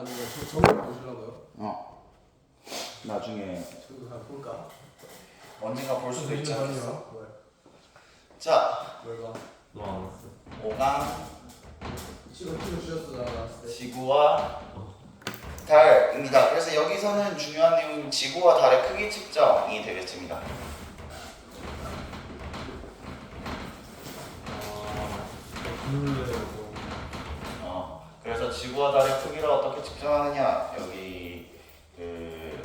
하는 거 전부 보시려고요? 나중에 저도 한번 볼까? 언젠가 볼 수도 있지 않겠어? 뭘? 자, 뭘가? 너안 왔어. 5강 지금 쉬었어 나갔을 때. 지구와 달입니다. 그래서 여기서는 중요한 내용은 지구와 달의 크기 측정이 되겠습니다. 그래서 지구와 달의 크기를 어떻게 측정하느냐, 여기 그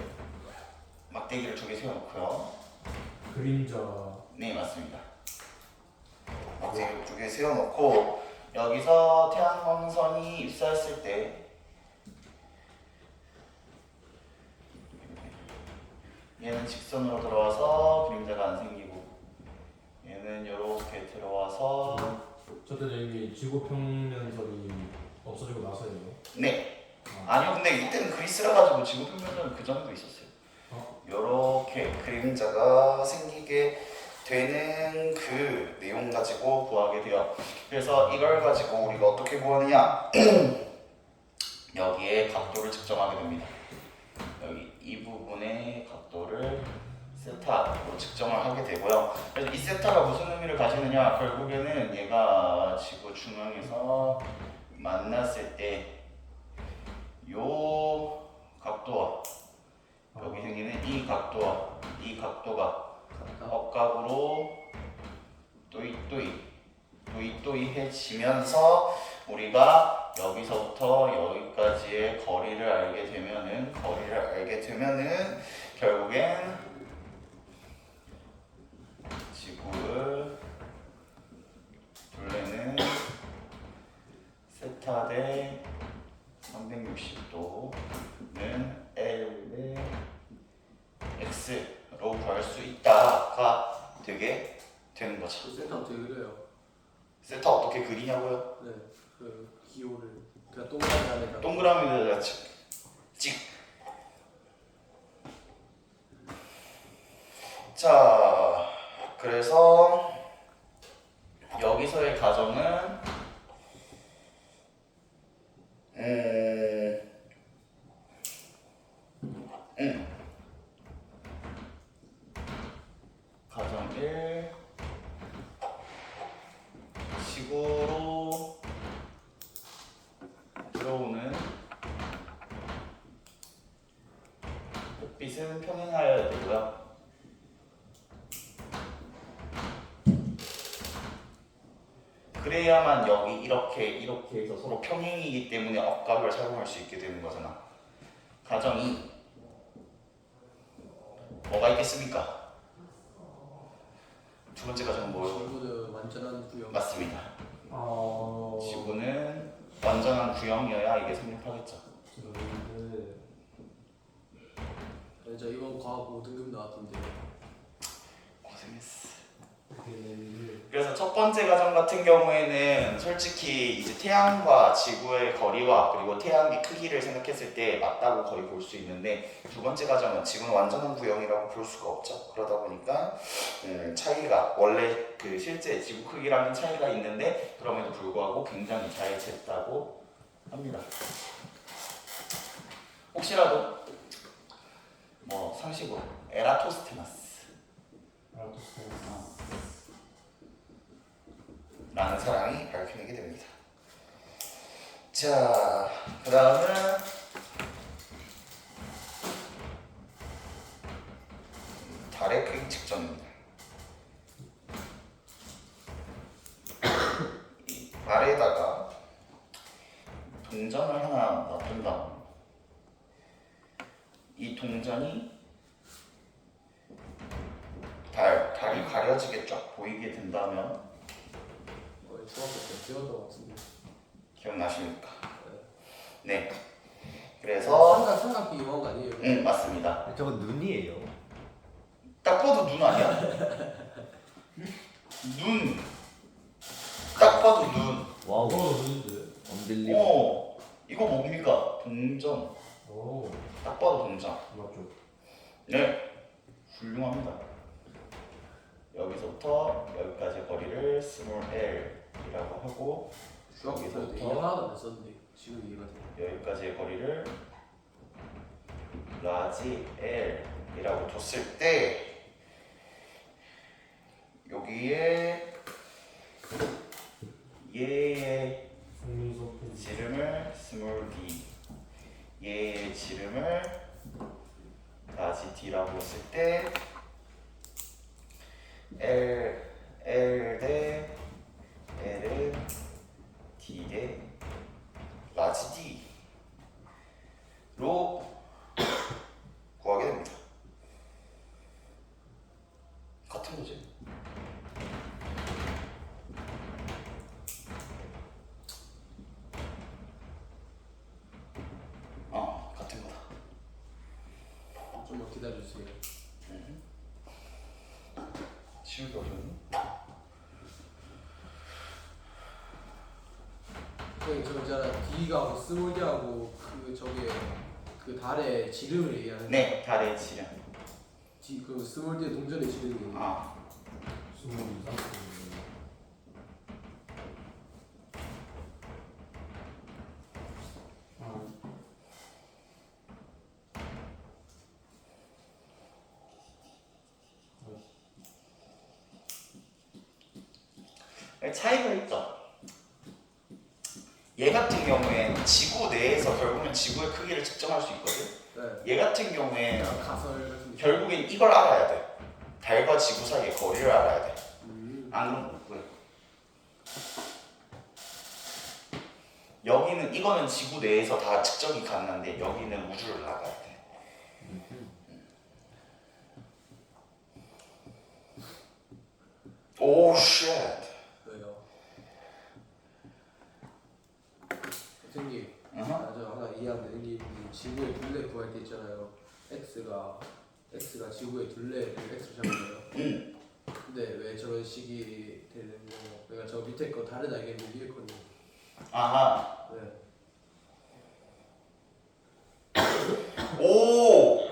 막대기를 두 개 세워놓고요. 그림자. 네, 맞습니다. 막대기를 두 개 세워놓고 여기서 태양광선이 입사했을 때 얘는 직선으로 들어와서 그림자가 안 생기고 얘는 이렇게 들어와서 저때 이미 지구 평면설이 없어지고 나서예요. 네. 아니요, 근데 이때는 그리스라 가지고 지구 평면설은 그 전에도 있었어요. 이렇게 그림자가 생기게 되는 그 내용 가지고 구하게 돼요. 그래서 이걸 가지고 우리가 어떻게 구하느냐? 여기에 각도를 측정하게 됩니다. 여기 이 부분의 각도를 세타로 측정을 하게 되고요. 그래서 이 세타가 무슨 의미를 가지느냐? 결국에는 얘가 지구 중앙에서 만났을 때 요 각도와 여기 생기는 이 각도와 이 각도가 억각으로 또이또이해지면서 우리가 여기서부터 여기까지의 거리를 알게 되면은 결국엔 지구를 둘레는 세타 대 360도는 L의 X로 구할 수 있다가 되게 되는 거죠. 센터 어떻게 그려요? 세타 어떻게 그리냐고요? 네, 그 기호를 그냥 동그라미 안에다. 동그라미에다가 찍. 자, 그래서 여기서의 가정은 가정 1 지구로 들어오는 햇빛은 평행하여야 되고요. 그래야만 여기 이렇게 해서 서로 평행이기 때문에 억각을 사용할 수 있게 되는 거잖아. 가정 2 뭐가 있겠습니까? 두 번째 가정은 뭐예요? 지구는 완전한 구형. 맞습니다. 아. 지구는 완전한 구형이어야 이게 성립하겠죠. 저 이번 과학 5등급 나왔던데. 고생했어. 네. 그래서 첫 번째 가정 같은 경우에는 솔직히 이제 태양과 지구의 거리와 그리고 태양의 크기를 생각했을 때 맞다고 거의 볼 수 있는데, 두 번째 가정은 지구는 완전한 구형이라고 볼 수가 없죠. 그러다 보니까 차이가 원래 그 실제 지구 크기랑은 차이가 있는데 그럼에도 불구하고 굉장히 잘 쟀다고 합니다. 혹시라도 뭐 상식으로 에라토스테나스 라는 사람이 밝혀내게 됩니다. 자, 그 다음은 달의 크기 측정입니다. 이 아래에다가 동전을 하나 놔둔 다음 이 동전이 달이 가려지게 쫙 보이게 된다면 중학교 때 배웠던 것 같은데. 기억나십니까? 네. 그래서 삼각기 이용한 거 아니에요? 응, 맞습니다. 저건 눈이에요. 딱 봐도 눈 아니야? 눈. 딱 봐도 눈. 와우. 눈인데. 언빌리버. 이거 뭡니까? 동전. 오. 딱 봐도 동전. 맞죠. 네. 훌륭합니다. 여기서부터 여기까지 거리를 스몰 L이라고 하고 중학교 때 여기서부터 이용 하나도 안 썼는데. 지금 이해가 돼. 여기까지의 거리를 라지 L이라고 뒀을 때 여기에 얘의 속눈썹 지름을 스몰 d, 얘의 지름을 라지 d라고 했을 때 L 대 L은 D 대 라지 D로 구하게 됩니다. 같은 거지. 같은 거다. 좀만 기다려주세요. 치우기 어려웠니? 형님 저 있잖아 D가 스몰 D하고 그 저게 그 달의 지름을 얘기하는. 네, 달의 지름. D 그 스몰 D의 동전의 지름이. 아, 22, 30. 차이가 있죠. 얘 같은 경우엔 지구 내에서 결국엔 지구의 크기를 측정할 수 있거든. 네. 얘 같은 경우엔 그냥 가설 같은 게. 결국엔 이걸 알아야 돼. 달과 지구 사이의 거리를 알아야 돼. 안 그러면 못 구해. 여기는 이거는 지구 내에서 다 측정이 가능한데 여기는 우주를 나가야 돼. 오 쉣. 왜요? 선생님, 어허. 저 하나 이해하면 여기 이 지구의 둘레 구할 때 있잖아요. x가 지구의 둘레를 x로 잡는 거예요. 근데 왜 저런 식이 되는 거예요? 그러니까 저 밑에 거 다른 알겠는데 위에 거는. 아하. 네. 오.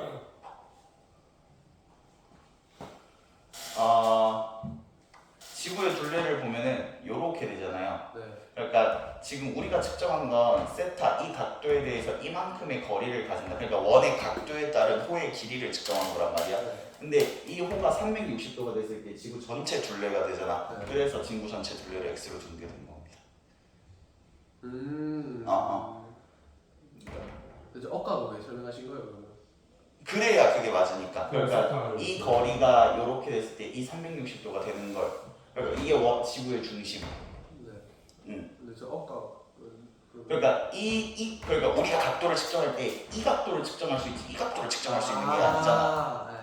지구의 둘레를 보면은 요렇게 되잖아요. 네. 그러니까 지금 우리가 측정한 건 세타 이 각도에 대해서 이만큼의 거리를 가진다. 그러니까 원의 각도에 따른 호의 길이를 측정한 거란 말이야. 네. 근데 이 호가 360도가 됐을 때 지구 전체 둘레가 되잖아. 네. 그래서 지구 전체 둘레를 x로 두게 된 겁니다. 그래서 억가가 왜 설명하신 거예요, 그러면? 그래야 그게 맞으니까. 그러니까 세타를 이 거리가 이렇게 됐을 때 이 360도가 되는 걸. 그러니까 이게 지구의 중심. 네. 응. 근데 저 억가. 그러니까 그러니까 우리가 각도를 측정할 때 이 각도를 측정할 수 있지 이 각도를 측정할 수 있는 게 아니잖아. 네.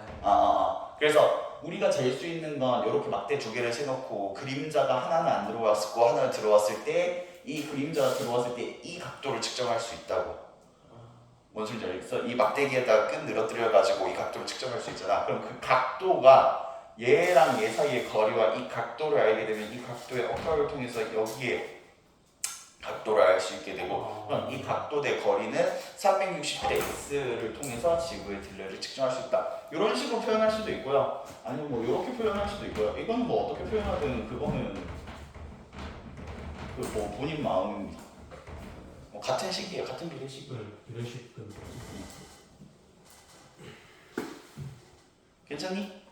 그래서 우리가 잴 수 있는 건 이렇게 막대 두 개를 세놓고 그림자가 하나는 안 들어왔고 하나는 들어왔을 때 이 그림자가 들어왔을 때 이 각도를 측정할 수 있다고. 뭔 소리인지 알겠어? 이 막대기에다가 끈 늘어뜨려 가지고 이 각도를 측정할 수 있잖아. 그럼 그 각도가 얘랑 얘 사이의 거리와 이 각도를 알게 되면 이 각도의 억각을 통해서 여기에 각도를 알 수 있게 되고, 그럼 이 각도 대 거리는 360대 x를 통해서 지구의 둘레를 측정할 수 있다. 이런 식으로 표현할 수도 있고요. 아니면 뭐 이렇게 표현할 수도 있고요. 이건 뭐 어떻게 표현하든 그거는 그 뭐 본인 마음입니다. 뭐 같은 식이에요. 같은 비례식이에요. 이런 식으로. 괜찮니?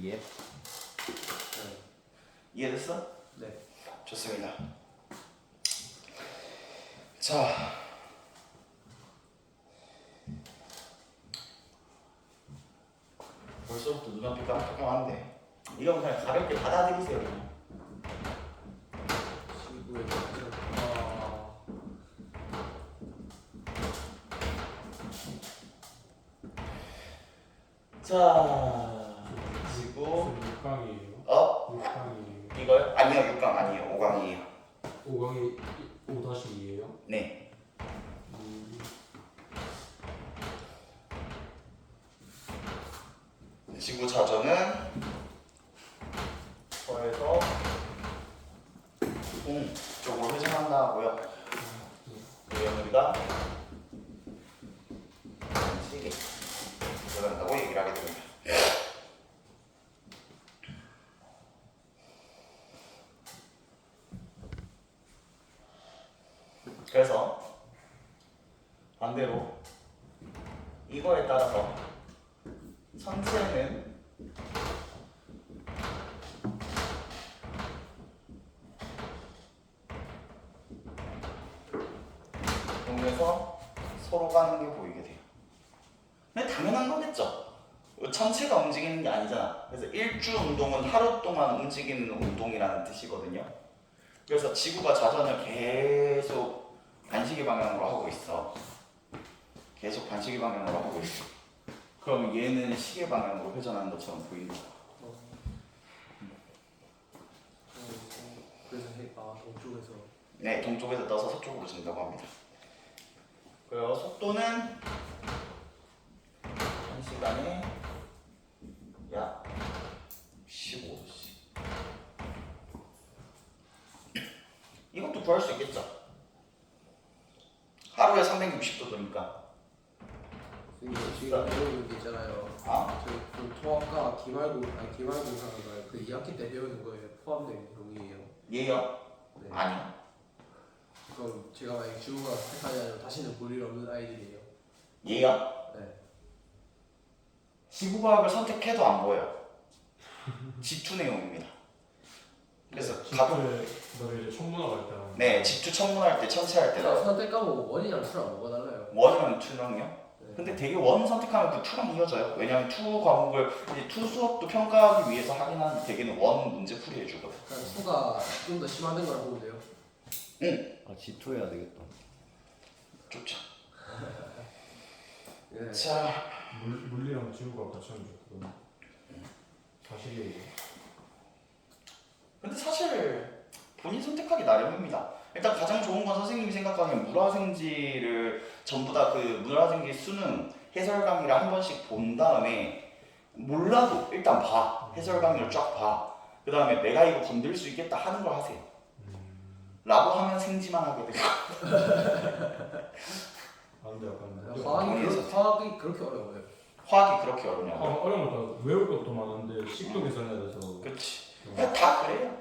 예. 이해됐어? 네. 좋습니다. 자, 벌써부터 눈앞이 깜깜한데 이건 그냥 가볍게 받아들이세요. 그냥. 지구의 자, 지구 6강이에요. 6강이에요. 이거요? 아니요, 6강 아니에요. 5강이에요. 5강이 5-2예요. 네. 지구 자전은 서에서 동쪽으로 회전한다 하고요. 그래서 우리가 식이 회전한다고 얘기를 하게 됩니다. 그래서 반대로 이거에 따라서 선체는 동에서 서로 가는 게 보이게 돼요. 근데 당연한 거겠죠. 전체가 움직이는 게 아니잖아. 그래서 일주 운동은 하루 동안 움직이는 운동이라는 뜻이거든요. 그래서 지구가 자전을 계속 반시계 방향으로 하고 있어. 계속 반시계 방향으로 하고 있어. 그럼 얘는 시계 방향으로 회전하는 것처럼 보이는 거야. 그래서 동쪽에서 네, 동쪽에서 떠서 서쪽으로 진다고 합니다. 그리고 속도는 한 시간에 약 15도씩. 이것도 구할 수 있겠죠? 하루에 360도니까. 지금 배우는 게 있잖아요. 아? 저희 그 통합과 기말공사가 그 2학기 때 배우는 거에 포함된 내용이에요. 얘요? 네. 아니요. 그럼 제가 만약 지구가 선택하지 않으면 다시는 볼 일 없는 아이들이에요. 얘요? 네. 지구과학을 선택해도 안 보여요. 지투 내용입니다. 그래서 지구에 너를 이제 천문학 할 때랑 네, 지투 천문할 때 천체할 때 나와요. 선택 과목 원이랑 투랑 뭐가 달라요? 원이랑 투랑요? 네. 근데 되게 원 선택하면 그 투랑 이어져요. 왜냐면 투 과목을 이제 투 수업도 평가하기 위해서 하긴 하는데 대개는 원 문제 풀이 해주거든. 그러니까 투가 좀 더 심화된 거라 보면 돼요. 아 G2 해야 되겠다. 좋죠. 네. 자, 물리랑 지구과학 같이 하면 좋거든. 사실이 근데 사실 본인 선택하기 나름입니다. 일단 가장 좋은 건 선생님이 생각하기엔 물화생지를 전부 다 그 물화생지 수능 해설 강의를 한 번씩 본 다음에 몰라도 일단 봐. 해설 강의를 쫙 봐. 그 다음에 내가 이거 건들 수 있겠다 하는 걸 하세요. 라고 하면 생지만 하게 돼요. 안 돼요, 안 돼. 화학이 그렇게 어려워요. 화학이 그렇게 어렵냐고. 어려운 것도 외울 것도 많은데 식도 계산해야 돼서. 그치. 그냥 다 그래요.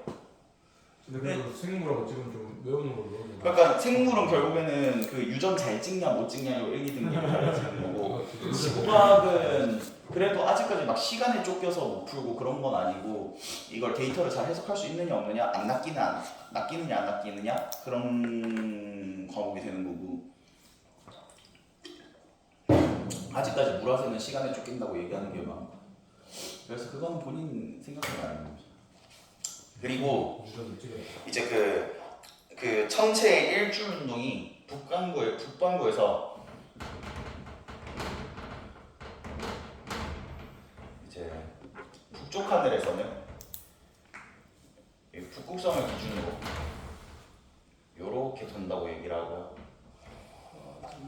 근데 그래도 생물하고 지금 좀 외우는 걸로. 그러니까 생물은 결국에는 그 유전 잘 찍냐 못 찍냐로 1, 2등급을 가르치는 거고 지구과학은 그래도 아직까지 막 시간에 쫓겨서 못 풀고 그런 건 아니고 이걸 데이터를 잘 해석할 수 있느냐 없느냐 안 낚이느냐 안 낚이느냐 그런 과목이 되는 거고 아직까지 물화생은 시간에 쫓긴다고 얘기하는 게 많고 그래서 그거는 본인 생각하는 거 아닙니다. 그리고 유전을 찍어야 돼. 이제 그 천체의 일주 운동이 북반구에서 이제 북쪽 하늘에서는 이 북극성을 기준으로 요렇게 돈다고 얘기를 하고요.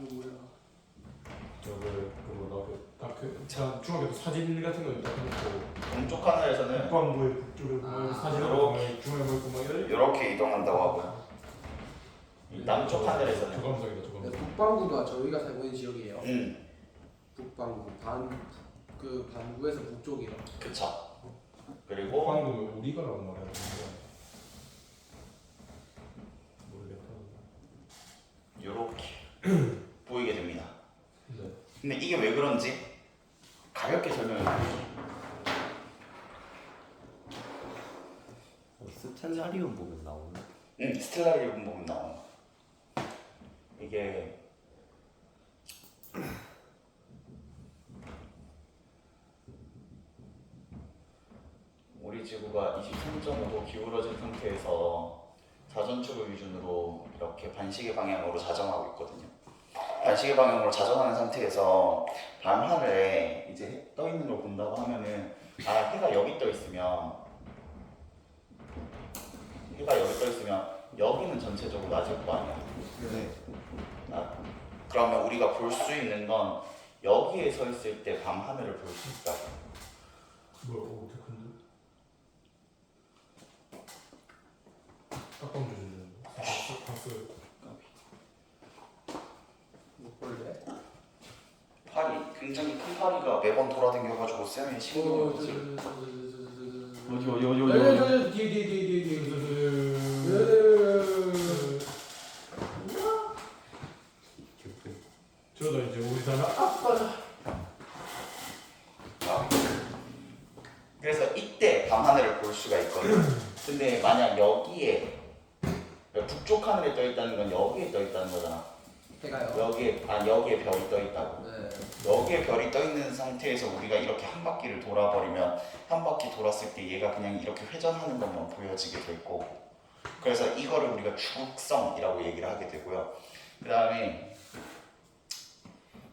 이게 뭐야? 제가 중학교 때 사진 같은 거 딱 해놓고 동쪽 하늘에서는 북반구에 북쪽에 보면 사진을 요렇게. 중앙에 보고 막 이래. 요렇게 이동한다고 하고요. 이 남쪽 하늘에서는 조감성이다, 조감성. 북반구가 저희가 살고 있는 지역이에요. 음, 북반구 그 반구에서 북쪽이요. 그쵸. 그리고 북반구면 우리가라고 말해야 되는데. 모르겠다. 요렇게 보이게 됩니다. 네. 근데 이게 왜 그런지 가볍게 설명을 드릴게요. 스텔라리움 보면 나오네. 스텔라리움 보면 나오는 거. 이게 우리 지구가 23.5도 기울어진 상태에서 자전축을 기준으로 이렇게 반시계 방향으로 자전하고 있거든요. 반시계 방향으로 자전하는 상태에서 밤하늘에 이제 떠 있는 걸 본다고 하면은 해가 여기 떠 있으면 여기는 전체적으로 낮을 거 아니야. 네. 그러면 우리가 볼 수 있는 건 여기에 서 있을 때 밤 하늘을 볼 수 있다. 뭐야, 오, 되게 큰데? 딱밤 주시는 박스. 못 볼래? 파리, 굉장히 큰 파리가 매번 돌아다녀가지고 쌤이 신경을 쓰. 뒤에. 저도 이제 우리 사람 아. 그래서 이때 밤하늘을 볼 수가 있거든. 근데 만약 여기에 북쪽 하늘에 떠 있다는 건 여기에 떠 있다는 거잖아. 해가요. 여기에 별이 떠 있다고. 네. 여기에 별이 떠 있는 상태에서 우리가 이렇게 한 바퀴를 돌아버리면 한 바퀴 돌았을 때 얘가 그냥 이렇게 회전하는 것만 보여지게 될 거고. 그래서 이거를 우리가 죽성이라고 얘기를 하게 되고요. 그 다음에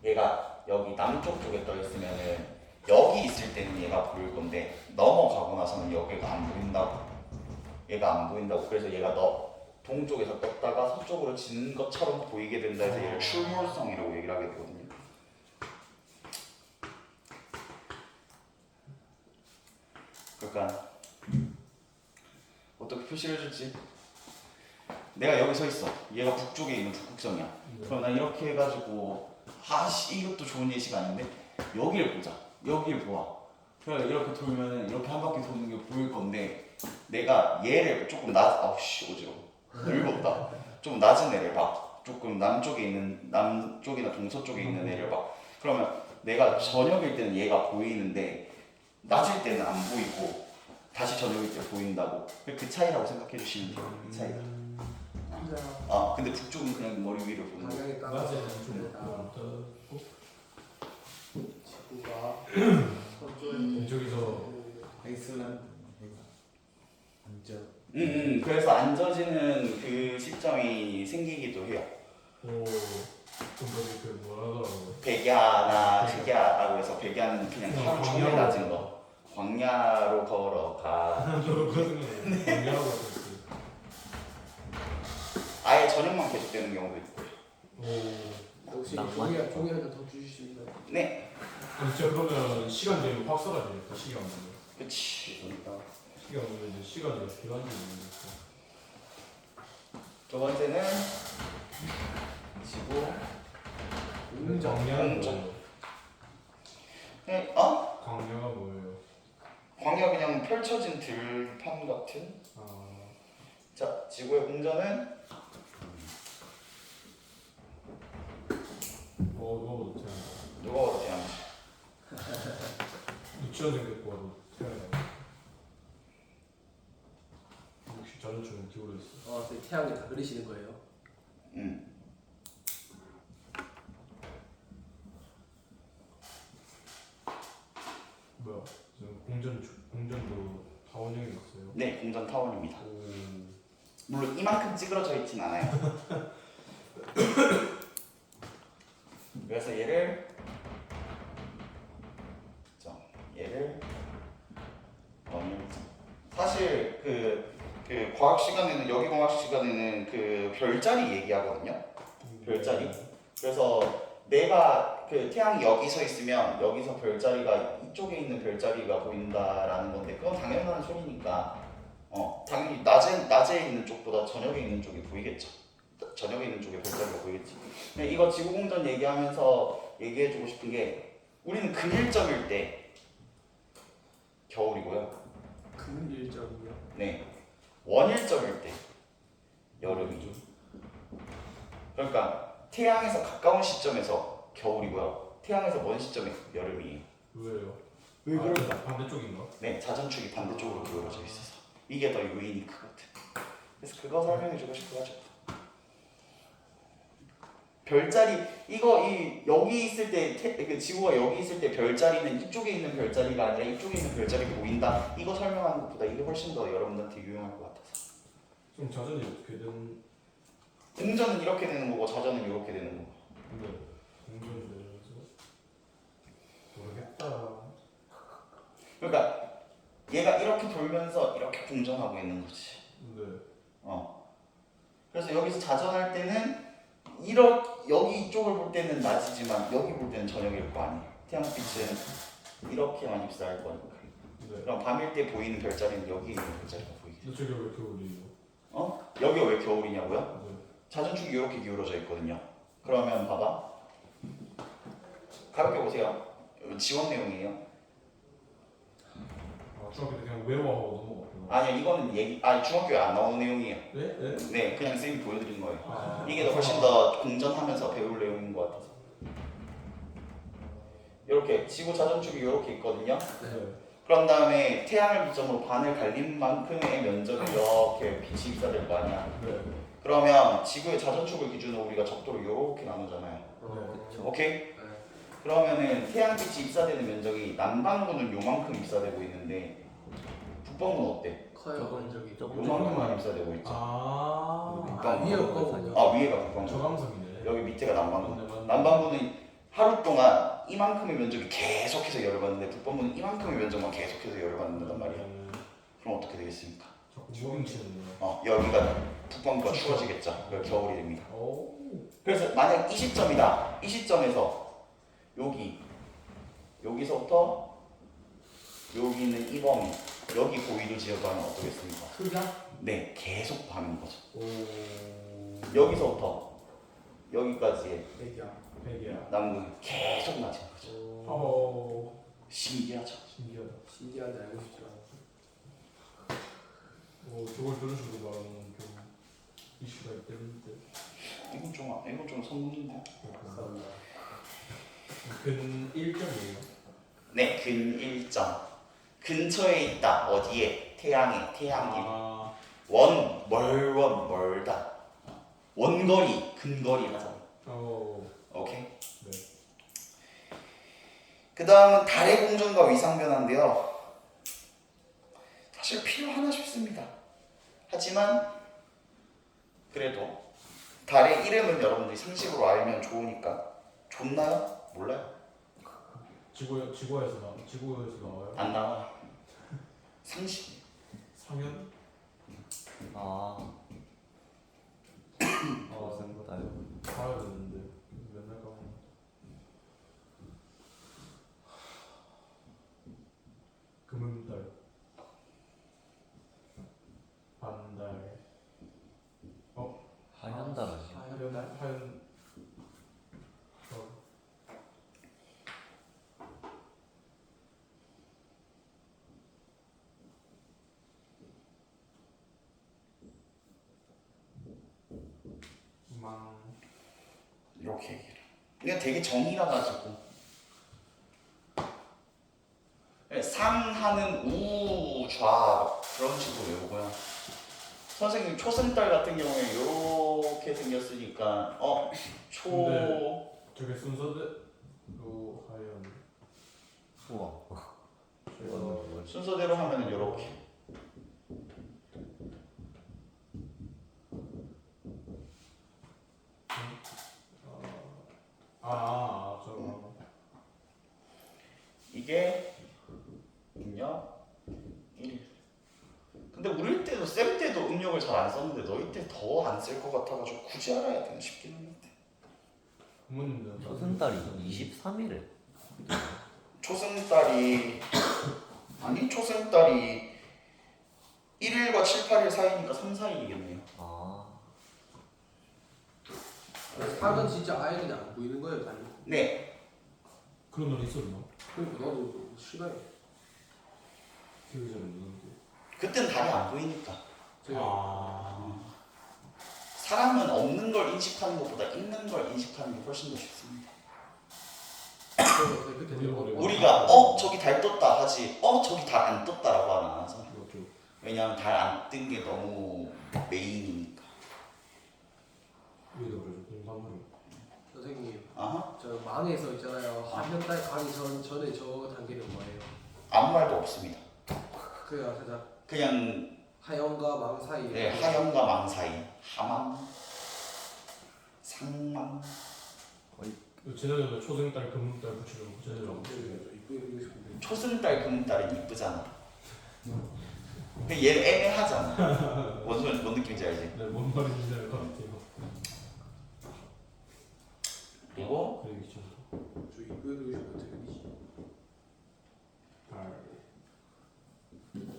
얘가 여기 남쪽 쪽에 떠 있으면은 여기 있을 때는 얘가 보일 건데 넘어가고 나서는 여기가 안 보인다고. 얘가 안 보인다고. 그래서 얘가 동쪽에서 떴다가 서쪽으로 지는 것처럼 보이게 된다 해서 얘를 출몰성이라고 얘기를 하게 되거든요. 그러니까 어떻게 표시를 해줄지. 내가 여기 서 있어. 얘가 북쪽에 있는 북극성이야. 그럼 난 이렇게 해가지고 아씨 이것도 좋은 예시가 아닌데 여기를 보자. 여기를 보아. 그래 이렇게 돌면은 이렇게 한 바퀴 도는 게 보일 건데 내가 얘를 조금 아우씨 어지러워. 늙었다. 좀 낮은 애를 봐. 조금 남쪽이나 동서쪽에 있는 애를 봐. 그러면 내가 저녁일 때는 얘가 보이는데 낮일 때는 안 보이고 다시 저녁일 때 보인다고. 그 차이라고 생각해 주시면 돼요. 그 차이가. 아 근데 북쪽은 그냥 머리 위로 보는 거. 방향에 따라서 낮에는 다릅니다. 좀 지구가 서쪽에 왼쪽에서 아이슬란드 안전. 그래서 안 젖지는 그 시점이 생기기도 해요. 그 뭐라 하더라고. 백야나 흑야라고 해서 백야는 그냥 하루 종일 광야로. 낮은 거. 광야로 걸어가. 저도 그런 거 공개하고 있었어요. 아예 저녁만 계속되는 경우도 있고. 혹시 낭만? 종이 한 장 더 주실 수 있나요? 네, 진짜 그러면 시간 되면 확 쏟아지니까 시간 보면. 그치. 시간 보면 이제 시간이 어떻게 가는지 모르겠어. 두 번째는 지구. 광야는 공정. 뭐예요? 네, 광야가 뭐예요? 광야 그냥 펼쳐진 들판 같은. 자, 지구의 공전은 누가 봐도 태어나. 누가 봐도 태양이지. 유치원 생겼고 봐도 태어나. 역시 자존심은 기울어있어. 태양을 다 그리시는 거예요? 뭐야? 지금 공전도 다원형이 있어요. 네, 공전 타원입니다. 오. 물론 이만큼 찌그러져 있진 않아요. 그래서 얘를 사실 그 과학 시간에는 여기 과학 시간에는 그 별자리 얘기하거든요. 별자리. 그래서 내가 그 태양이 여기 서 있으면 여기서 별자리가 이쪽에 있는 별자리가 보인다라는 건데 그건 당연한 소리니까 당연히 낮에 있는 쪽보다 저녁에 있는 쪽이 보이겠죠. 저녁에 있는 쪽에 별자리가 보이겠지. 근데 이거 지구공전 얘기하면서 얘기해주고 싶은 게 우리는 근일점일 때 겨울이고요. 근일점이요? 네, 원일점일 때 여름이. 그러니까 태양에서 가까운 시점에서 겨울이고요. 태양에서 먼 시점에 여름이에요. 왜요? 왜 그럴까? 반대쪽인가? 네, 자전축이 반대쪽으로 기울어져 있어서 이게 더 요인이 크거든. 그래서 그거 설명해주고 싶어가지고 별자리 여기 있을 때 그 지구가 여기 있을 때 별자리는 이쪽에 있는 별자리가 아니라 이쪽에 있는 별자리 보인다. 이거 설명하는 것보다 이게 훨씬 더 여러분들한테 유용할 것 같아서. 좀 자전이 어떻게 되는? 공전은 이렇게 되는 거고 자전은 이렇게 되는 거고. 근데 공전이 되면서 모르겠다. 그러니까 얘가 이렇게 돌면서 이렇게 공전하고 있는 거지. 네. 그래서 여기서 자전할 때는 여기 이쪽을 볼 때는 낮이지만 여기 볼 때는 저녁일 거 아니에요. 태양빛은 이렇게만 입사할 거니까. 네. 그럼 밤일 때 보이는 별자리는 여기 있는 별자리가 보이게. 근데 저게 왜 이렇게 올리요? 여기가 왜 겨울이냐고요? 네. 자전축이 이렇게 기울어져 있거든요. 그러면 봐봐. 가볍게 보세요. 지원 내용이에요. 중학교 때 그냥 외워하고 넘어갔구나. 아니요, 이거는 중학교에 안 나오는 내용이에요. 네? 네? 네, 그냥 쌤이 보여드린 거예요. 이게 훨씬 더 공전하면서 배울 내용인 것 같아서. 이렇게 지구 자전축이 이렇게 있거든요. 네. 그런 다음에 태양을 기점으로 반을 갈린 만큼의 면적이 이렇게 빛이 입사될 거 아니야. 네. 그러면 지구의 자전축을 기준으로 우리가 적도를 이렇게 나누잖아요. 그쵸. 오케이? 네. 그러면은 태양빛이 입사되는 면적이 남반구는 요만큼 입사되고 있는데 북반구는 어때? 커요. 저건 저기. 저건 요만큼만 입사되고 있죠. 아. 위에 없거든요. 아 위에가 북반구. 저감성이네. 여기 밑에가 남반구. 맞네, 맞네. 남반구는 하루 동안 이만큼의 면적이 계속해서 열을 받는데 북반구는 이만큼의 면적만 계속해서 열을 받는단 말이야. 그럼 어떻게 되겠습니까? 자꾸 무빙치는구나. 여기가 북반구가 추워지겠죠. 여기 겨울이 됩니다. 오. 그래서 만약 이 시점이다. 이 시점에서 여기서부터 여기 있는 이 범위 여기 고위로 지어가면 어떻겠습니까? 크기가? 네, 계속 가는 거죠. 오. 여기서부터 여기까지의 대기야. 백이야. 남극이 계속 낮은 거죠. 오. 신기하죠. 신기하다. 신기한데 알고 싶지 않아. 오, 저걸 들으시고 말하는 좀 이슈가 있던데. 이건 좀 성공인데. 감사합니다. 근 1점이에요. 네, 근일점. 근처에 있다. 어디에? 태양에. 아. 멀다. 원거리, 근거리 하잖아. 오. 오케이? 네. 그 다음은 달의 공전과 위상 변화인데요. 사실 필요하나 싶습니다. 하지만 그래도 달의 이름은 여러분들이 상식으로 알면 좋으니까 좋나요? 몰라요. 지구에서 나와요. 안 나와. 상식. 상현? 아. 아, 저승달. 가야 되는데 맨날 가면. 금음달. 반달. 하얀 달 아니야? 하얀. 망. 이렇게 얘기를. 이게 되게 정의가 가지고 상하는 우좌 그런 식으로 외우고요. 선생님 초승달 같은 경우에 이렇게 생겼으니까 초 네. 저게 순서대로 하얀. 우와. 이거는 뭐지? 순서대로 하면은 이렇게. 저거. 이게 음력 1일. 근데 우리 때도 쌤 때도 음력을 잘 안 썼는데 너희 때 더 안 쓸 것 같아가지고 굳이 알아야 되나 싶긴 한데. 부모님들은 저승달이 23일에. 초승달이 1일과 7, 8일 사이니까 3, 4일이겠네요. 아. 살은 진짜 아예 그냥 안 보이는 거예요, 달이. 네. 그런 날 있었나? 그러니까 나도 시간이. 기억이 잘 안 나는데. 그땐 달이 안 보이니까. 아. 사람은 없는 걸 인식하는 것보다 있는 걸 인식하는 게 훨씬 더 쉽습니다. 그때 되게 우리가 저기 달 떴다 하지 저기 달 안 떴다라고 안 하죠. 그렇죠. 왜냐하면 달 안 뜬 게 너무 메인이니까. 위에도 그러죠. 공산물이. 선생님, 아하. 저 망에서 있잖아요. 한현달 가기 전에 저 단계는 뭐예요? 아무 말도 없습니다. 그래야 살짝 그냥 하영과 망 사이. 네, 하염과 망 사이. 하망, 상망. 지난해에 초승달, 금음달 붙이려고 지난해에 이쁘게 싶은데. 초승달, 금달은 이쁘잖아. 근데 얘는 애매하잖아. 뭔 느낌인지 알지? 네, 뭔 말인지 알 것 같아요. 그리고 그 얘기죠. 저 이쁘게 싶으면 어떻게 되지? 달. 진짜.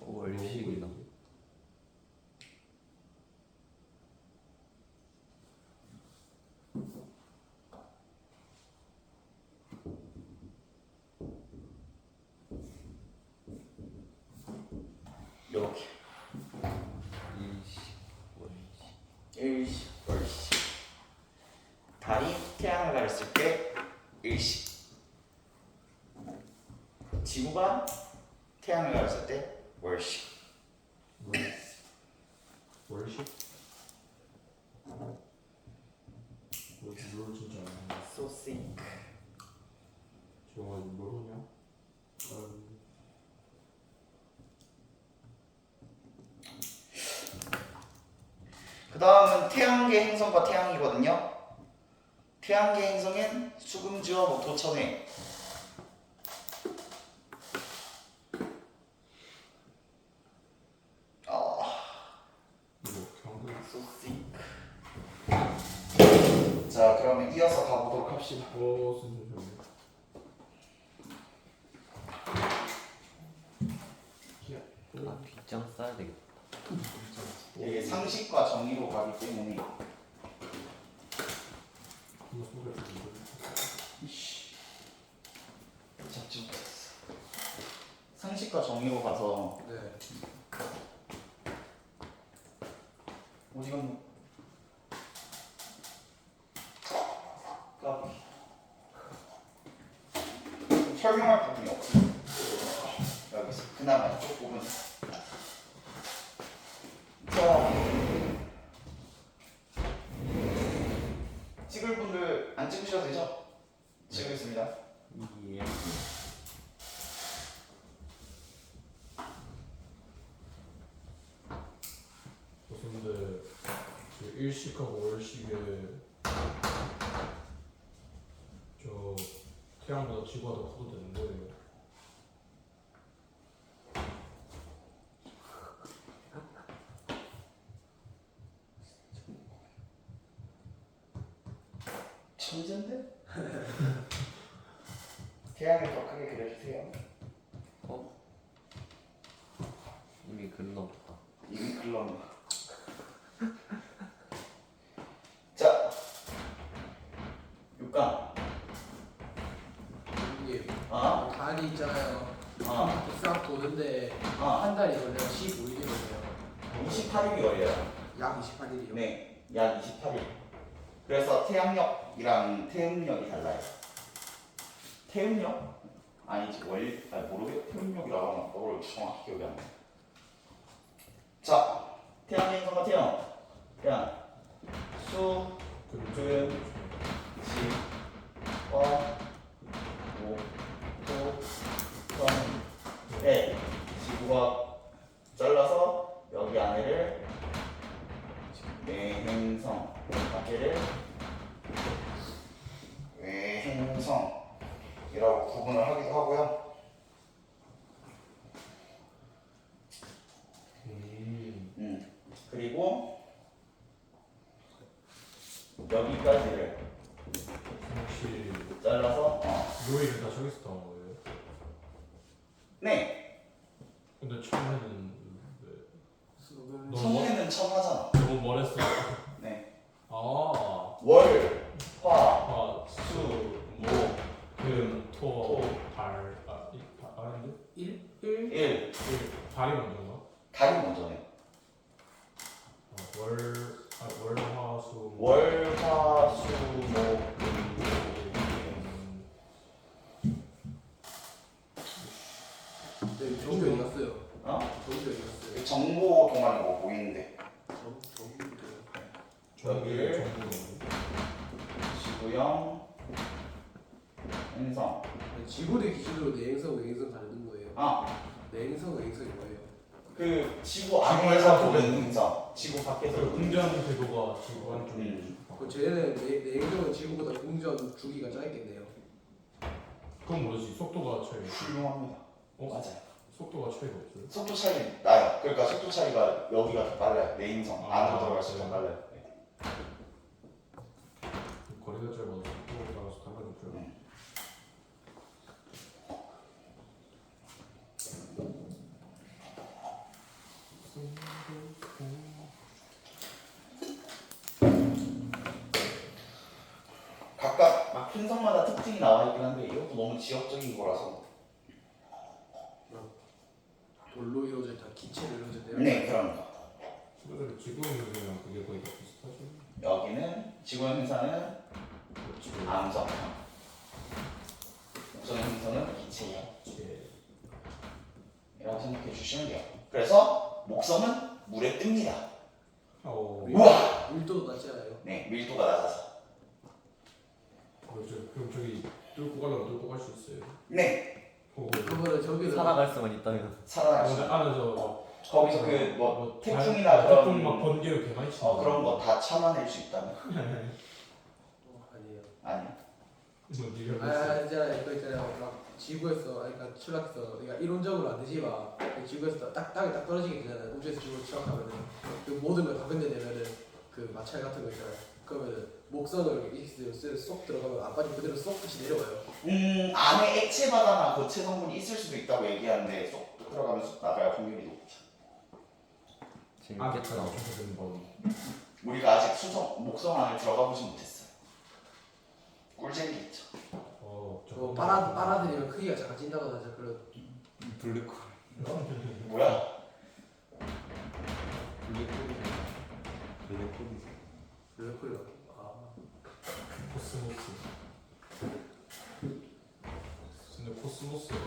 월식이다. 태양을 가렸을 때 일식. 지구가 태양을 가렸을 때 월식. 월식? 뭘 진짜 안 해. So sick. 저거 모르냐? 그 다음은 태양계 행성과 태양이거든요. 태양계 행성엔 수금지와 목토천해. 이거 경고. So sick. 자, 그러면 이어서 가보도록 합시다. 선생님. 아 빗장 써야 되겠다. 이게 상식과 정의로 가기 때문에 한번 소개해 주세요. 잡지 못했어. 상식과 정의로 가서 네. 어디 갔노? 까비. 설명할 부분이 없어. 여기서 그나마 이쪽 부분. 자, 찍을 분들 안 찍으셔도 되죠? 찍겠습니다. 예. 근데 그 일식하고 월식에 저 태양보다 지구가 더 커도 되는 거예요. 천재인데? 태양을 더 크게 그려주세요. 이미 글러봤다. 이미 글렀나? 자, 6강. 이게 달이 있잖아요. 아, 싹 도는데 아, 한 달이 걸려 15일이 걸려요. 28일이 걸려요. 약 28일이요. 네, 약 28일. 그래서 태양력이랑 태음력이 달라요. 태음력? 아니지, 모르겠. 태음력이라고 하나 모르겠. 정확히 기억이 안 나. 자, 태양 행성과 태양, 수, 금, 지, 화, 목, 토, 성, 해. 지구가 잘라서 여기 안에를 내행성, 밖에를 외행성이라고 구분을 하기도 하고요. 그리고 여기까지를 혹시 잘라서 요일을 다 저기서 따온 거예요? 네, 근데 처음에는 수금 처음에는 첨하잖아. 너무 멀었어. 네, 아, 월, 화, 화, 수, 목, 금, 토, 달, 아닌데? 1? 1. 달이 먼저인가? 달이 먼저네. 월, 화, 수, 목. 월, 화, 수, 목, 금. 네, 정규 어디 갔어요? 어? 정규 어디 갔어요? 정보 동안에 뭐 보이는데 정규 여기를 지구형 행성. 지구대 기준으로 내행성, 외행성 다른 거예요. 아, 내행성, 외행성이 뭐예요? 그 지구 안에서 보는 행성, 지구 밖에서 보는 공전 궤도가 지구 안쪽에. 그 쟤는 내행성은 지구보다 공전 주기가 짧겠네요. 그건 모르지. 속도가 차이. 훌륭합니다. 맞아요. 속도가 차이가 없어요. 속도 차이 나요. 그러니까 속도 차이가 여기가 더 빨라요. 내 행성 안으로 들어갈수록 더 네. 빨라요. 네. 거리가 짧아서 속도에 따라서 달라졌죠. 각각 막 행성마다 특징이 나와 있긴 한데 이것도 너무 지역적인 거라서. 돌로 이루어져 있다, 기체로 이루어졌대요. 네, 그런 거. 그래서 지구형이랑 그게 거의 다 비슷하죠. 여기는 지구형 행사는 그렇지. 암석. 목성의 행성은 기체형. 예. 이라고 생각해 주시면 돼요. 그래서 목성은 물에 뜹니다. 우와. 밀도도 낮지 않아요? 네, 밀도가 낮아서. 그럼 저기 뚫고 가려면 뚫고 갈 수 있어요. 네, 그거는 저기는 살아갈 수만 있다면. 살아날 수. 근데 안에서 거기서 그 뭐 태풍이나 태풍 막 그런 번개로 개많이 치는 그런 거 다 참아낼 수 있다면. 아니에요. 아니요. 있잖아요. 그거 있잖아요. 막 지구에서 그러니까 추락해서 그러니까 이론적으로 안 되지만 지구에서 땅에 딱 떨어지게 되잖아요. 우주에서 지구로 추락하면은 그 모든 걸 다 끝내내면은 그 마찰 같은 거 있잖아요. 그러면은 목성을 쏙 들어가면 안 빠지고 그대로 쏙 다시 내려와요. 안에 액체 바다나 고체 성분이 있을 수도 있다고 얘기하는데 쏙 들어가면 쏙 나갈 확률이 높죠. 재밌겠다. 우리가 아직 목성 안에 들어가 보지 못했어요. 꿀잼이겠죠. 저 빨아들이면 크기가 작아진다거나 그런. 블랙홀. 뭐야? 블랙홀이지. 블랙홀이요. 코스모스. 근데 코스모스가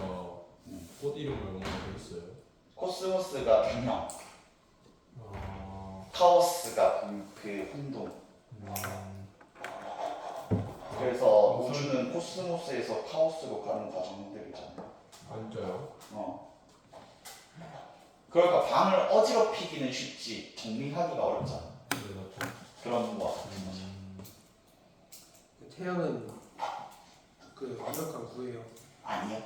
꽃 이름 말고 뭐가 있어요? 코스모스가 균형, 아. 카오스가 그 혼돈. 그래서 우주는 코스모스에서 카오스로 가는 과정들이잖아요. 앉아요. 그러니까 방을 어지럽히기는 쉽지 정리하기가 어렵잖아. 그런 거 같은 거죠. 태양은 그 완벽한 구예요. 아니요.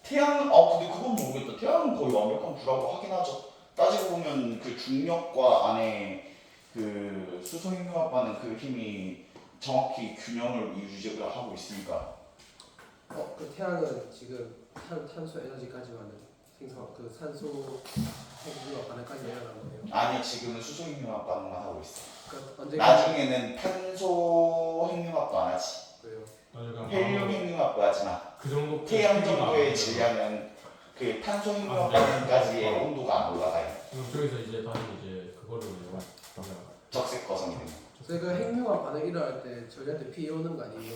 태양은 근데 그건 모르겠다. 태양은 거의 완벽한 구라고 하긴 하죠. 따지고 보면 그 중력과 안에 그 수소핵융합하는 그 힘이 정확히 균형을 유지하고 있으니까. 그 태양은 지금 탄소 에너지까지만은 생성 그 산소 핵융합 반응까지 내려가는 거예요. 아니 지금은 수소핵융합 반응만 하고 있어. 그러니까 언제 나중에는 탄소 핵융합도 안 하지. 그래요? 헬륨 핵융합도 하지 마. 그 정도 태양 정도의 질량은 그 탄소 핵융합 반응까지의 온도가 안 올라가요. 그럼 저기서 이제 다시 이제 그거를 적색 거성이 되는. 저희가 핵융합 반응 일어날 때 저희한테 피해 오는 거 아니에요?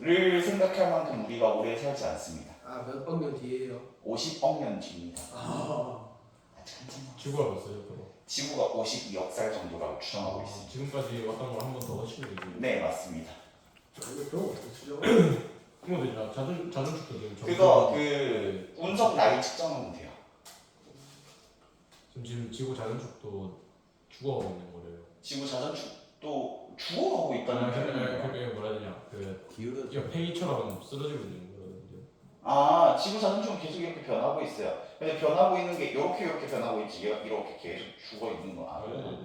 를 생각할 만큼 우리가 오래 살지 않습니다. 몇 억 년 뒤에요? 50억 년 뒤입니다. 아직 한참 남았어요. 지구가 봤어요, 그거. 지구가 52억 살 정도라고 추정하고 있습니다. 지금까지 왔던 걸 한 번 더 치면 되지. 네, 맞습니다. 이거 그런 거 어떻게 추정? 그거 되죠. 자전축도 지금 그거 그 운석 나이 측정하면 돼요. 지금 지구 자전축도 죽어가고 있는 거래요. 지구 자전축도 죽어가고 있다는 표현이에요. 그게 뭐라 해야 되냐? 그 기울어. 팽이처럼 쓰러지고 있는 거거든요. 지구 자전축은 계속 이렇게 변하고 있어요. 근데 변하고 있는 게 이렇게 변하고 있지 이렇게 계속 죽어 있는 거 아니에요.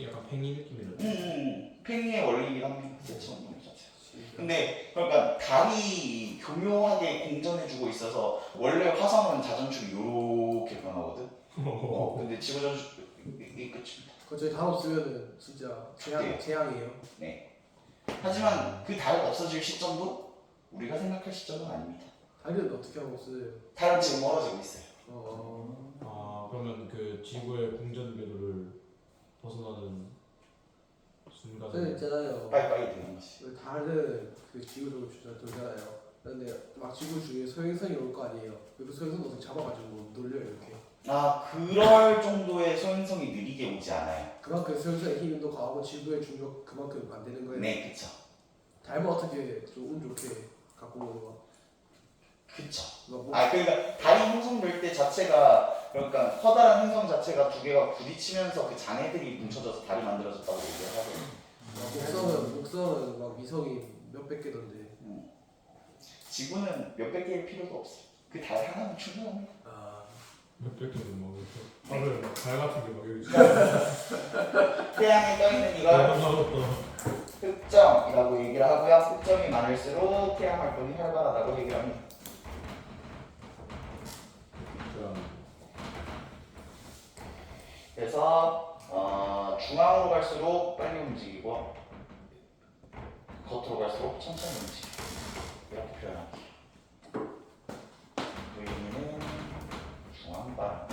약간 팽이 느낌이라. 팽이의 원리이긴 합니다. 대체적인 원리 자체. 근데 그러니까 달이 교묘하게 공전해주고 있어서 원래 화성은 자전축이 이렇게 변하거든. 근데 지구 자전축 이게 끝입니다. 그거 저희 다 없으면은 진짜 재앙이에요. 네. 하지만 그 달 없어질 시점도 우리가 생각할 시점은 아닙니다. 달은 어떻게 하고 없어요? 달은 지금 멀어지고 있어요. 그러면 그 지구의 공전 궤도를 벗어나는 순간. 있잖아요. 빠이빠이 되는 거지. 그 달은 그 지구적으로 돌잖아요. 근데 막 지구 주위에 소행성이 올 거 아니에요. 그 소행성 어떻게 잡아가지고 놀려요 이렇게. 그럴 정도의 소행성이 느리게 오지 않아요. 그만큼 소행성의 힘이 더 강하고 지구의 중력 그만큼 안 되는 거예요. 네, 그쵸. 달은 어떻게 좀 운 좋게 갖고 오는 거? 그쵸. 뭐, 그러니까 달이 형성될 때 자체가 그러니까 커다란 행성 자체가 두 개가 부딪히면서 그 잔해들이 뭉쳐져서 달이 만들어졌다고 얘기를 하거든요. 목성은 막 위성이 몇백 개던데. 지구는 몇백 개일 필요도 없어요. 그 달 하나면 충분합니다. 몇백 개는 뭐 하루에 달 같은 게 막 여기 태양에 떠있는 이걸 흑점이라고 얘기를 하고요. 흑점이 많을수록 태양 활동이 활발하다고 얘기를 합니다. 그래서 중앙으로 갈수록 빨리 움직이고 겉으로 갈수록 천천히 움직이고 이렇게 표현할게요. 의미는 중앙바람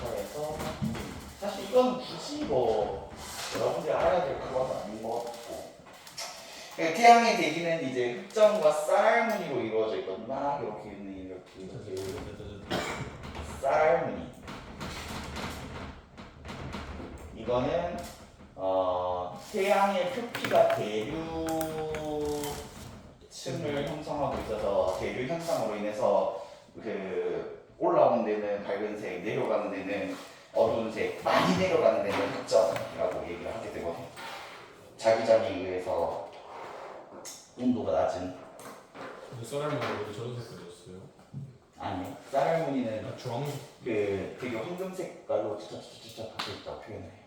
서에서 이건 굳이 뭐 여러분들이 알아야 될 그건 아닌 것 같고. 태양의 대기는 이제 흑점과 쌀무늬로 이루어져 있거든. 막 이렇게 있는 이렇게 쌀무늬. 이거는 태양의 표피가 대류층을 형성하고 있어서 대류 현상으로 인해서 그 올라오는 데는 밝은색, 내려가는 데는 어두운색, 많이 내려가는 데는 흑점이라고 얘기를 하게 되거든요. 자기장에 의해서 온도가 낮은. 근데 쌀알무늬 왜 저런 색깔이었어요? 아니요. 쌀무늬는 아, 주황색, 그 되게 황금 색깔로 쫙쫙쫙쫙 박혀 있다고 표현을 해요.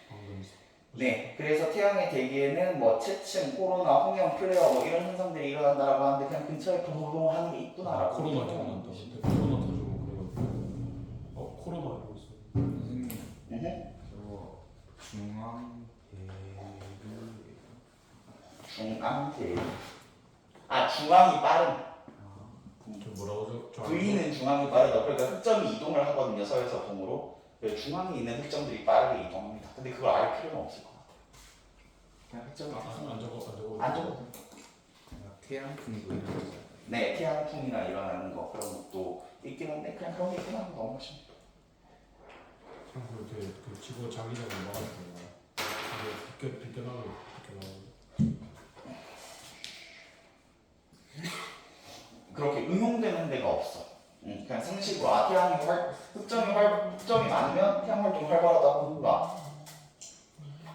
황금색. 네, 그래서 태양의 대기에는 뭐 채층, 코로나, 홍형, 플레어 뭐 이런 현상들이 일어난다라고 하는데 그냥 근처에 붕붕 하는 게 있구나라고. 코로나 기억난다. 근데 코로나 터지고 그래가지고. 코로나 알고 있어. 선생님 음. 저거 중앙 중앙대. 아, 중앙이 빠른. 저 뭐라고 저 V는 중앙이 빠르다. 그러니까 흑점이 이동을 하거든요. 서에서 동으로. 그래서 중앙에 있는 흑점들이 빠르게 이동합니다. 근데 그걸 알 필요는 없을 것 같아요. 그냥 흑점이 안 적어. 안 적어도. 태양풍도 이런 거잖아요. 네, 태양풍이나 일어나는 거 그런 것도 있긴 한데 그냥 그런 게 있긴 한데 넘어가시면 돼요. 참 그렇게 그 지구 자기장을 막아주는 거야. 이게 비껴나고. 그렇게 응용되는 데가 없어. 그냥 상식으로 흑점이 많으면 태양 활동이 활발하다고 본다.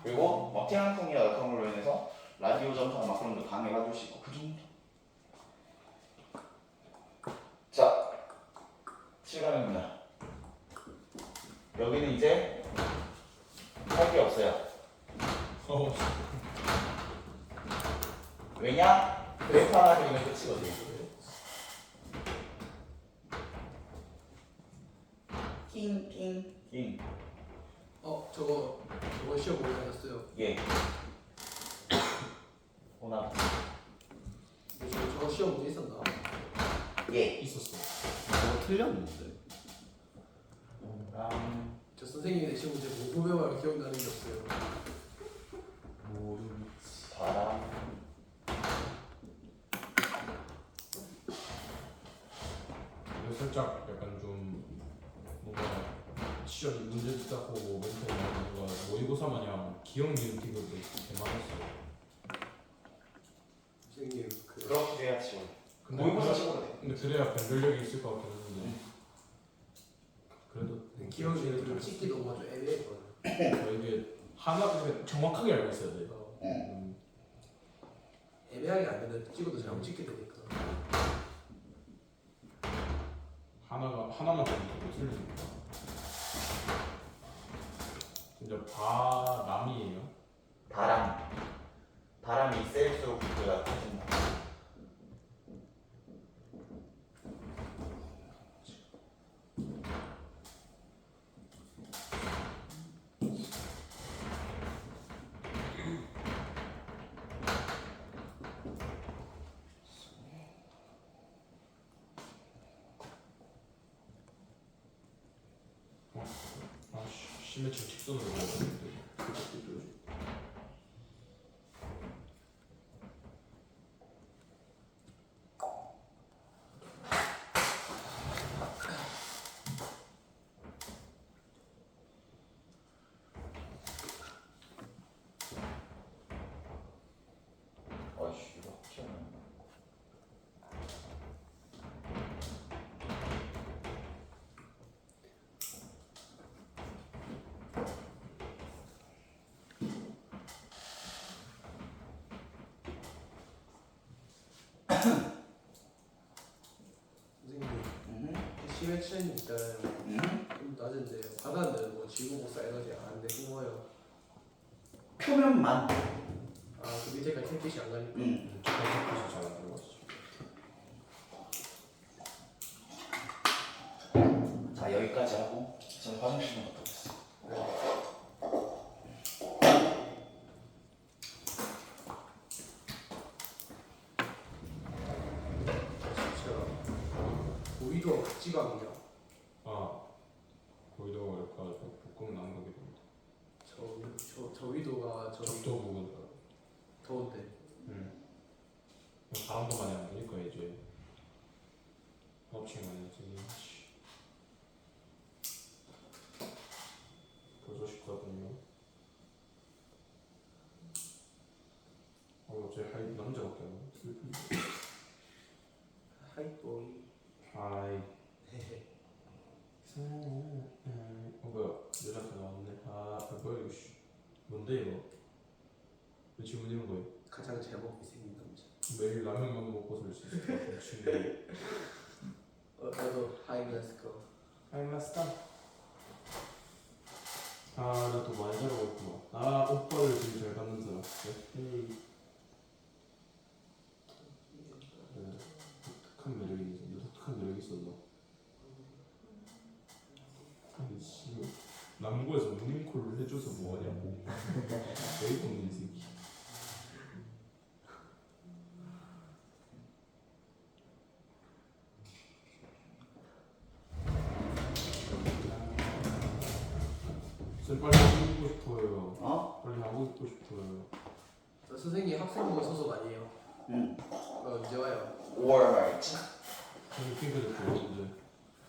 그리고 막 태양풍이나 그런 걸로 인해서 라디오 전파 막 그런 거 방해가 될 수 있고 그 정도. 자, 실감입니다. 여기는 이제 할 게 없어요. 왜냐? 그래프 하나 그리면 끝이거든요. 띵띵띵. 저거 시험 보고 다녔어요. 예. 오나. 저거 시험 보고 있었나? 예. 있었어. 저거 틀렸는데. 저 선생님의 시험 문제 뭐 배워야 기억나는 게 없어요. 모르겠지. 바람. 근데 살짝 약간 좀 뭔가 시험 문제 듣다고 멘트에 뭔가 모의고사 마냥 기억 니은 기억을 대만했어요. 선생님 그렇게 해야지. 근데 모의고사 식으로 돼. 근데 그래야 변별력이 있을 것 같긴 했는데 그래도 기억이 좀 찍기도 뭐좀 애매했거든. 이게 하나 그러니까 정확하게 알고 있어야 돼. 애매하게 안 되면 찍어도 잘못 찍게 되니까. 하나만 잘못해도 틀리니까. 진짜 바람이에요. 바람이 셀수록 부피가 커진다. 시메트리 직선으로 보였는데 어이씨 이거 튀어나온다. 선생님 시메트리 있잖아요. 좀 낮은데 바다는 뭐 지구복사 에너지 안 되는 거예요. 표면만. 그 밑에까지 햇빛이 안 가니까. 저까지 잘안 들어갔어. 자, 여기까지 하고 저는 화장실 좀 갔다 오겠습니다. 진짜 고위도 지각이냐? 거기도 이렇게 볶음 나는 거기 됩니다. 저기 적도 부분. 더운데. 바람도 많이 안 부니까 이제 업체 많이 하지. 벌써 싶거든요. 제 하이 남자밖에 안 나. 슬픈데. 하이보이. 하이. 뭐야 여자한테 나왔네. 뭐야 이거 씨. 뭔데 이거? 왜 질문 이런 거예요? 가장 잘 먹게 생긴 남자. 매일 라면만 먹고 살 수 있을 것 같은 친구. 나도 하이글래스코. 알았어. 나 또 많이 자라고 있구나. 오빠를 지금 잘 받는 사람. 헤이. 독특한 매력이 있어. 독특한 매력이 있어 너. 아니 씨. 남고에서 모닝콜을 해줘서 뭐하냐고. 에이 없는 새끼. 쌤 빨리 하고 싶어요. 어? 빨리 하고 있고 싶어요. 저 선생님 학생부 소속 아니에요? 응. 이제 와요. 5월 말쯤. 저는 핑크색 좋아하는데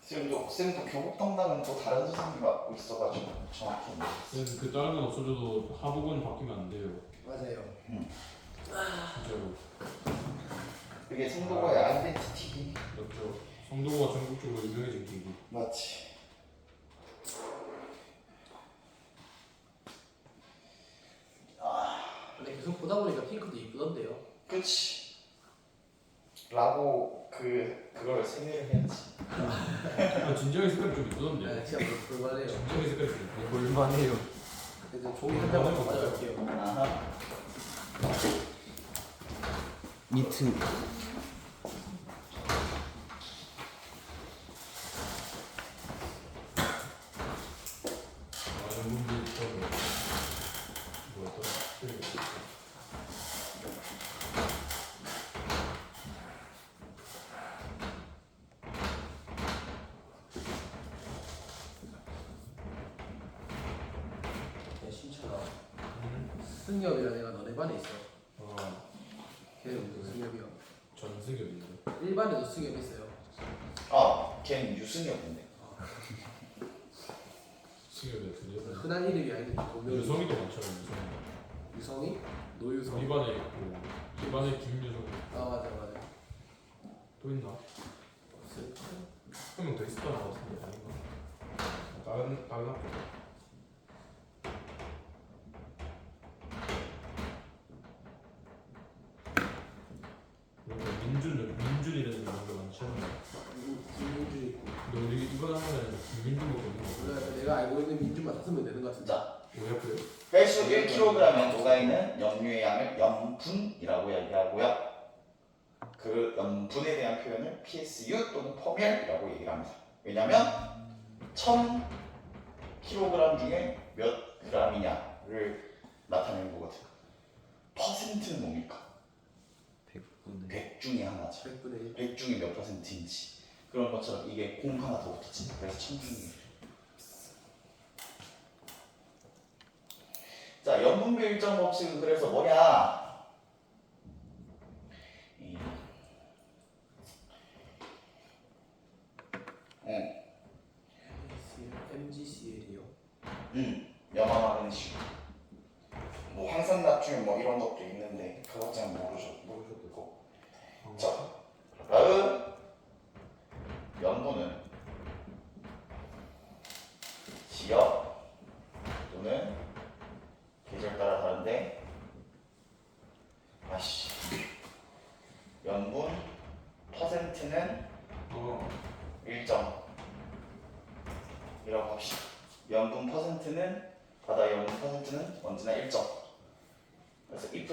쌤도 교복 담당은 또 다른 선생님이 맡고 있어가지고 정확히 모르겠어요. 쌤 그 다른 건 없어져도 하복은 바뀌면 안 돼요. 맞아요. 진짜로. 그게 성도고의 아이덴티티. 맞죠. 성도가 전국적으로 유명해진 계기. 맞지. 근데 계속 보다 보니까 핑크도 이쁘던데요. 그치. 라고 그걸 세뇌를 해야지. 진정의 색깔이 좀 이쁘던데. 네, 진짜 볼만해요. 진정의 색깔이 좀 이쁘던데. 볼만해요. 그래서 종이 한 장만 더 가져갈게요. 아하. 미트. 연문비 있다고. 뭐였더라? 야, 신천아. 승엽이라는 애가 너네 반에 있어. 걔는 무슨 승엽이야? 전승엽인데. 일반에도 승엽 있어요. 걔는 유승엽인데. 승엽이 드디어. 흔한 이름이 아닌데 본명이. 유성이도 많잖아. 유성이. 유성이? 노유성. 우리 반에 있고 이 반에 김유성 맞아. 또 있나? 없을까? 한 명 더 있었던 것 같은데 아닌가? 다른 학교. 그리고 민준이라는 사람도 많잖아. 김민준 있고. 근데 우리 이번 학년에는 김민준밖에 없는 거 같아. 원래 내가 알고 있는 민준만 5명 되는 것 같은데. 자, 우리 학교에 배수 1kg에 녹아있는 염류의 양을 염분이라고 얘기하고요. 그 염분에 대한 표현을 PSU 또는 포멸이라고 얘기를 합니다. 왜냐면 1000kg 중에 몇 g이냐를 나타내는 거거든. 퍼센트는 뭡니까? 100분의 100 중에 하나지. 100분의 1. 100 중에 몇 %인지. 그런 것처럼 이게 공 하나 더 붙었지. 그래서 1000 중에. 자, 염분비 일정 법칙은 그래서 뭐냐? MgCl이요. 염화마그네슘. 뭐 황산나트륨 뭐 이런 것도 있는데 그거 잘 모르셔도 되고. 자, 다음 염분은 지역 또는 계절 따라 다른데 염분 퍼센트는 일정이라고 합시다. 염분 퍼센트는 바다 염분 퍼센트는 언제나 일정. 그래서 if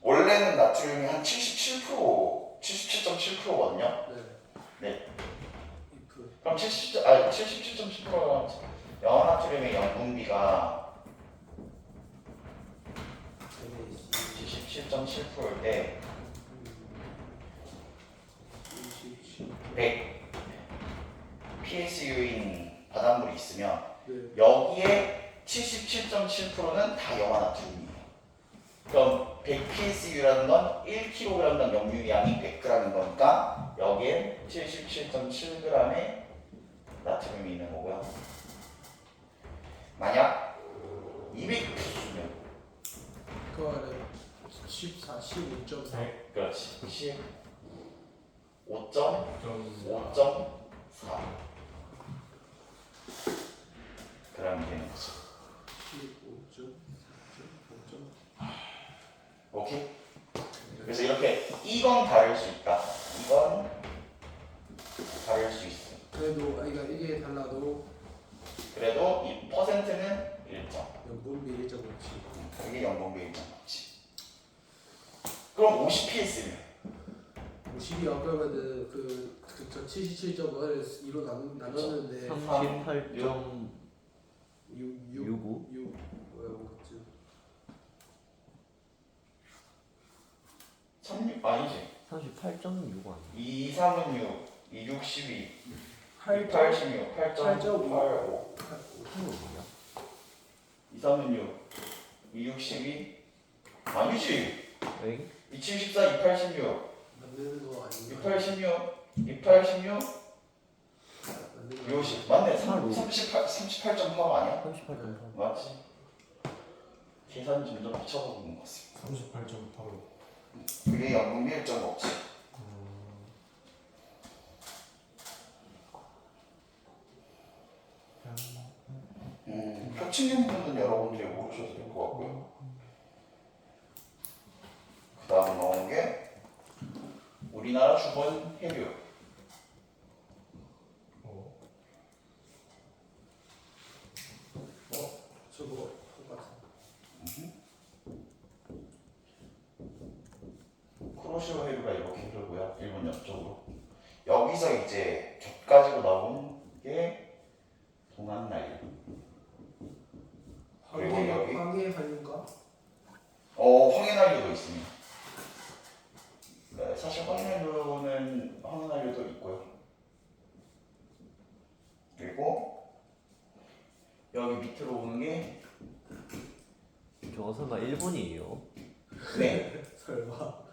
원래는 나트륨이 한 77%, 77.7%거든요. 네. 그럼 77.7%가 염화나트륨의 염분비가 77.7%일 때 100 PSU인 바닷물이 있으면 여기에 77.7%는 다 염화 나트륨이에요. 그럼 100psu라는 건 1kg당 염류량이 100g인 거니까 여기엔 77.7g의 나트륨이 있는 거고요. 만약 200psu면 그거는 14, 15.4. 그렇지 5.5.4 g이 되는 거죠. 15.4. 오케이? 그래서 이렇게 이건 다를 수 있다. 이건 다를 수 있어. 그래도 그러니까 이게 달라도 그래도 이 퍼센트는 일정. 연분비 1.5치. 이게 연봉비 일정 없지. 그럼 50ps면 50이요. 그러면은 저 77.5를 2로 나눴는데 38.65 뭐야 뭐지? 36 아니지. 38.65 아니야? 2, 3은 6, 2, 6, 12, 8 86, 8.5. 8.85. 이거 뭐야? 2, 3은 6, 2, 6, 12 아니지. 왜? 2, 74, 2, 86, 만드는 거 아닌가? 2, 86, 2, 86 만드는 거 50 맞네. 하루. 38.8 아니야? 38.8 맞지. 계산이 점점 미쳐가고 있는 것 같습니다. 38.8로. 그게 연봉비 일정 없지. 표층 부분은 여러분들이 모르셔도 될 것 같고요. 그 다음 나온 게 우리나라 주본 해류. 저거 똑같아. 쿠로시오 해류가 이렇게 흐르고요. 일본 옆쪽으로. 여기서 이제 곁가지로 나온 게 동안나일. 그리고 여기 황해 한류인가? 황해난류도 있습니다. 네, 사실 황해난류도 있고요. 그리고 여기 밑으로 오는 게 저거 설마 일본이에요? 네, 설마.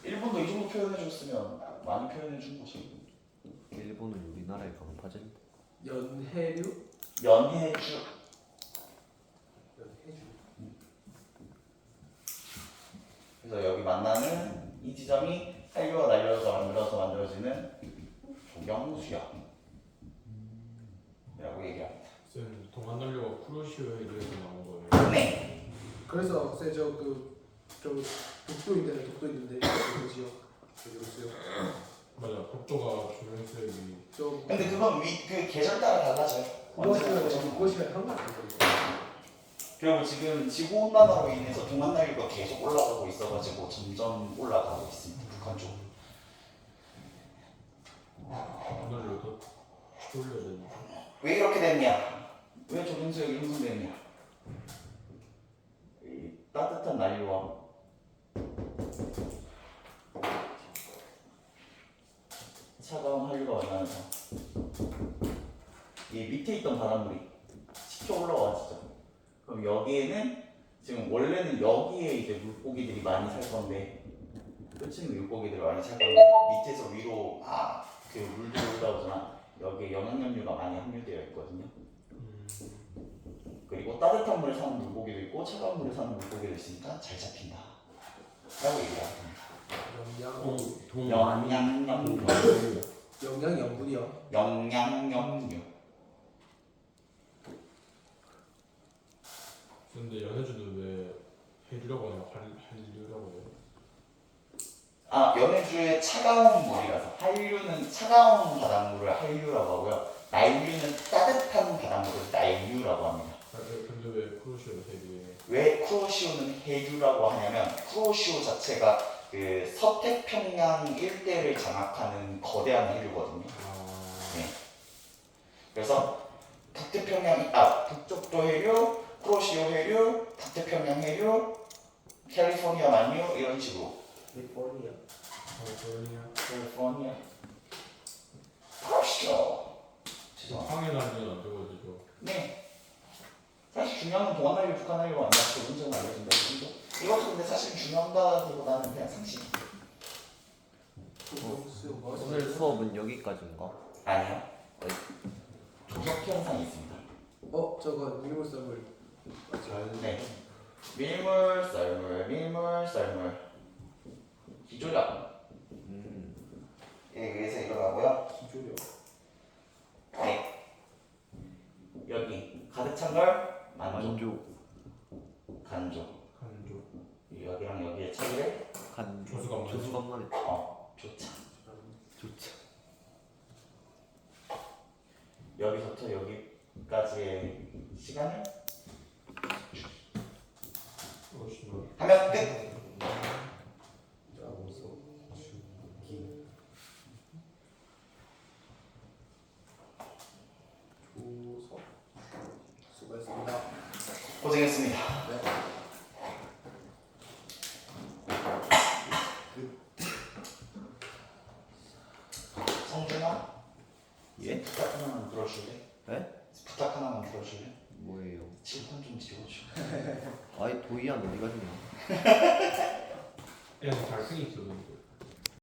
일본도 이 정도 표현해줬으면 많이 표현해준 거지. 일본은 우리나라의 강파제인데. 연해류? 연해주. 연해주. 그래서 여기 만나는 이 지점이 한류가 날려서 만들어지는 조경수역이라고 얘기합니다. 쌤 동안난류가 쿠로시오 해류에서 나온 거예요. 네. 그래서 쌤 저 독도 있는데 그 지역 그 지역 맞아. 독도가 조명수역이. 저 근데 그건 그 계절 따라 달라져요. 그것이 한가 아니에요? 그리고 지금 지구 온난화로 인해서 동안난류가 계속 올라가고 있어가지고 점점 올라가고 있습니다. 북한 쪽. 동안난류 더 추돌려야 되는데. 왜 이렇게 됐냐? 왜 조경수역이 형성됐냐? 이 따뜻한 난류와 차가운 한류가 만나면서 이 밑에 있던 바닷물이 치켜 올라와지죠. 그럼 여기에는 지금 원래는 여기에 이제 물고기들이 많이 살 건데 끝은 물고기들이 많이 살 건데 밑에서 위로 그 물들이 올라오잖아. 여기에 영양염류가 많이 함유되어 있거든요. 그리고 따뜻한 물에 사는 물고기도 있고 차가운 물에 사는 물고기도 있으니까 잘 잡힌다 라고 얘기를 합니다. 영양염분이요. 영양염류. 근데 연해주는 왜 해류라고 하냐? 한류라고 해요? 연해주의 차가운 물이라서 한류는 차가운 바닷물을 한류라고 하고요. 난류는 따뜻한 바닷물을 난류라고 합니다. 근데 왜 쿠로시오 해류에? 왜 쿠로시오는 해류라고 하냐면 쿠로시오 자체가 그 서태평양 일대를 장악하는 거대한 해류거든요. 네. 그래서 북쪽도 해류, 쿠로시오 해류, 북태평양 해류, 캘리포니아 만류 이런 식으로. 캘리포니아. 쿠로시오. 죄송합니다. 황해난류는 안 적어지죠. 네. 중요한 동아날리 북한날리로 완전 문제는 알려준다. 이것도 근데 사실 중요하다기보다는 그냥 상식. 오늘 수업은 여기까지인가? 아니요. 조석 현상이 있습니다. 저거 밀물썰물 네. 밀물, 썰물, 밀물, 썰물. 기조력. 에 의해서 일어나고요. 기조력. 네. 여기 가득 찬 걸 만족. 만조. 간조. 간조. 여기랑 여기의 차이를 간조. 조수관만. 조수관만. 조차. 좋죠. 여기서부터 여기까지의 시간을 하면 끝. 짜고서 주기 조서 수고했습니다. 고생했습니다. 네. 성준아, 예? 부탁 하나만 들어줄래? 네? 부탁 하나만 들어줄래? 뭐예요? 칠판 좀 지워줘. 아이 도희안 어디 가시냐? 애는 잘생겼어.